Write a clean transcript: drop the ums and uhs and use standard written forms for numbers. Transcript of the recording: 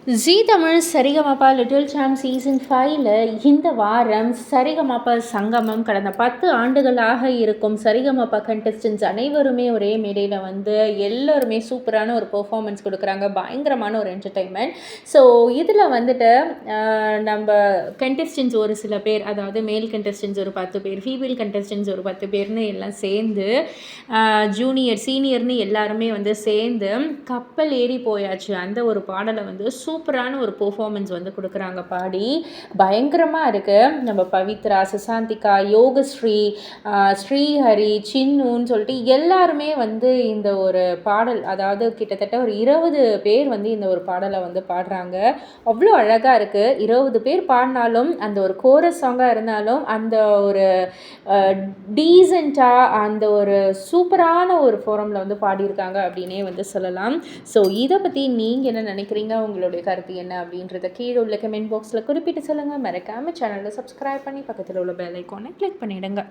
ஜீ Tamil Sarigamapa little champ season 5ல் இந்த வாரம் சரிகமபா சங்கமம் கடந்த 10 ஆண்டுகளாக இருக்கும் சரிகமபா கண்டஸ்டன்ஸ் அனைவருமே ஒரே மேடையில் வந்து எல்லோருமே சூப்பரான ஒரு பெர்ஃபார்மன்ஸ் கொடுக்குறாங்க. பயங்கரமான ஒரு என்டர்டெயின்மெண்ட். ஸோ இதில் வந்துட்டு நம்ம கண்டஸ்டன்ஸ் ஒரு சில பேர், அதாவது மேல் கண்டஸ்டன்ஸ் ஒரு 10 பேர், ஃபீமேல் கண்டஸ்டன்ஸ் ஒரு 10 பேர்னு எல்லாம் சேர்ந்து ஜூனியர் சீனியர்னு எல்லாருமே வந்து சேர்ந்து கப்பல் ஏறி போயாச்சு அந்த ஒரு பாடலை வந்து சூப்பரான ஒரு பெர்ஃபார்மன்ஸ் வந்து கொடுக்குறாங்க. பாடி பயங்கரமாக இருக்குது. நம்ம பவித்ரா, சுசாந்திகா, யோகஸ்ரீ, ஸ்ரீஹரி, சின்னுன்னு சொல்லிட்டு எல்லாருமே வந்து இந்த ஒரு பாடல், அதாவது கிட்டத்தட்ட ஒரு 20 பேர் வந்து இந்த ஒரு பாடலை வந்து பாடுறாங்க. அவ்வளோ அழகாக இருக்குது. 20 பேர் பாடினாலும் அந்த ஒரு கோரஸ் சாங்காக இருந்தாலும் அந்த ஒரு டீசெண்டாக அந்த ஒரு சூப்பரான ஒரு ஃபோரமில் வந்து பாடியிருக்காங்க அப்படின்னே வந்து சொல்லலாம். ஸோ இதை பற்றி நீங்கள் என்ன நினைக்கிறீங்க? உங்களுடைய கருத்து என்ன அப்படின்றத கீழே உள்ள கமெண்ட் பாக்ஸில் குறிப்பிட்டு சொல்லுங்கள். மறக்காமல் சேனலை சப்ஸ்கிரைப் பண்ணி பக்கத்தில் உள்ள பெல் ஐக்கானை கிளிக் பண்ணிவிடுங்க.